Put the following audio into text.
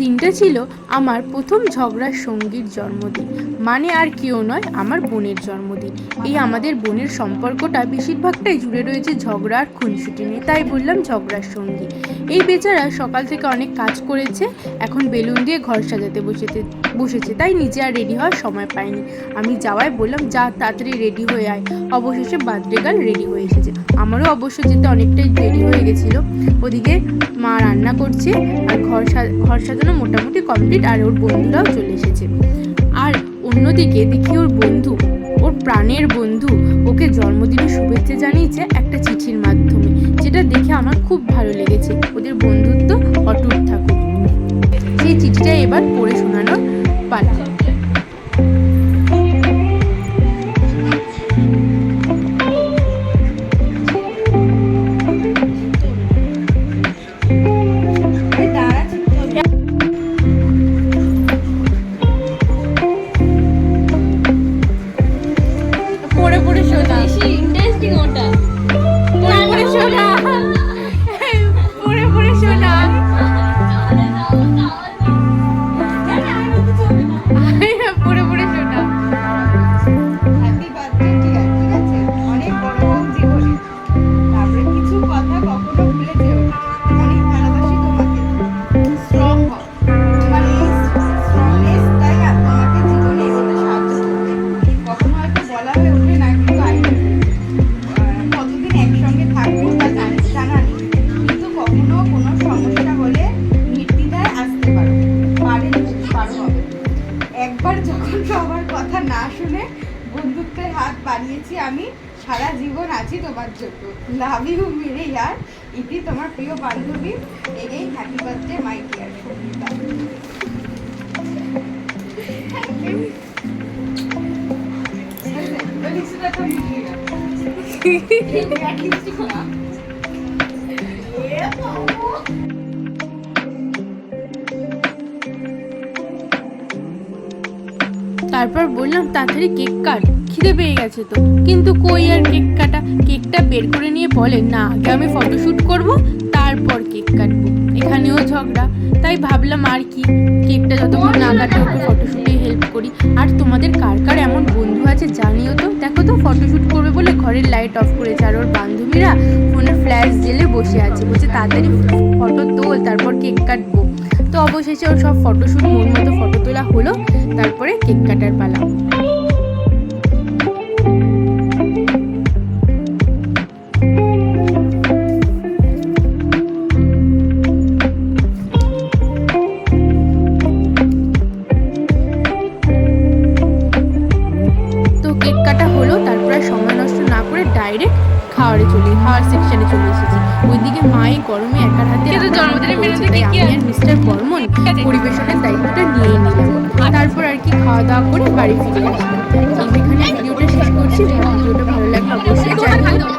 দিনটা ছিল আমার প্রথম ঝগড়ার সঙ্গীর জন্মদিন, মানে আর কেউ নয়, আমার বোনের জন্মদিন। এই আমাদের বোনের সম্পর্কটা বেশিরভাগটাই জুড়ে রয়েছে ঝগড়া আর খুনসুটি নিয়ে, তাই বললাম ঝগড়ার সঙ্গী। এই বেচারা সকাল থেকে অনেক কাজ করেছে, এখন বেলুন দিয়ে ঘর সাজাতে বসেছে, তাই নিজে আর রেডি হওয়ার সময় পায়নি। আমি যাওয়ায় বললাম, যা তাড়াতাড়ি রেডি হয়ে আয়। অবশেষে বার্থডে গার্ল রেডি হয়ে এসেছে। আমারও অবশ্য যেতে অনেকটাই দেরি হয়ে গেছিলো। ওদিকে মা রান্না করছে আর ঘর সাজানো মোটামুটি কমপ্লিট, আর ওর বন্ধুরাও চলে এসেছে। আর অন্যদিকে দেখি ওর প্রাণের বন্ধু ওকে জন্মদিনের শুভেচ্ছা জানিয়েছে একটা চিঠির মাধ্যমে, যেটা দেখে আমার খুব ভালো লেগেছে। ওদের বন্ধুত্ব অটুট থাকুক। সেই চিঠিটা এবার পড়ে শোনানোর পালা। একবার যখন সবার কথা না শুনে বন্ধুত্বের হাত বাড়িয়েছি আমি, সারা জীবন আছি তোমার জন্য। লাভ ইউ মেরে ইয়ার। ইতি তোমার প্রিয় বান্ধবী। Again happy birthday my dear Sangeeta. তারপর বললাম, তাড়াতাড়ি কেক কাট, খিদে পেয়ে গেছে তো। কিন্তু কই আর কেক কাটা। কেকটা বের করে নিয়ে বলে, না, আগে আমি ফটোশ্যুট করব, তারপর কেক কাটবো। এখানেও ঝগড়া। তাই ভাবলাম আর কি, কেকটা যতক্ষণ না কাটে ওকে ফটোশ্যুটে হেল্প করি। আর তোমাদের কার কার এমন বন্ধু আছে জানিও তো। দেখো তো, ফটোশ্যুট করবে বলে ঘরের লাইট অফ করেছে, আর ওর বান্ধবীরা ফোনের ফ্ল্যাশ জেলে বসে আছে, বলছে তাড়াতাড়ি ফটো তোল, তারপর কেক কাটবো। তো অবশেষে ওর সব ফটোশ্যুট মন মতো ফটো তোলা হলো, তারপরে কেক কাটার পালা। তো কেক কাটা হলো, তারপরে সময় নষ্ট না করে ডাইরেক্ট খাওয়ার সেকশনে চলে এসেছি। ওইদিকে মাই গরমে একার হাতে মিস্টার বর্মন পরিবেশনের দায়িত্বটা নিয়ে নিলাম। তারপর আর কি খাওয়া দাওয়া করে বাড়ি ফিরে আসলাম। এখানে ভিডিওটা শেষ করছি। ভিডিওটা ভালো লাগলে অবশ্যই জানিও।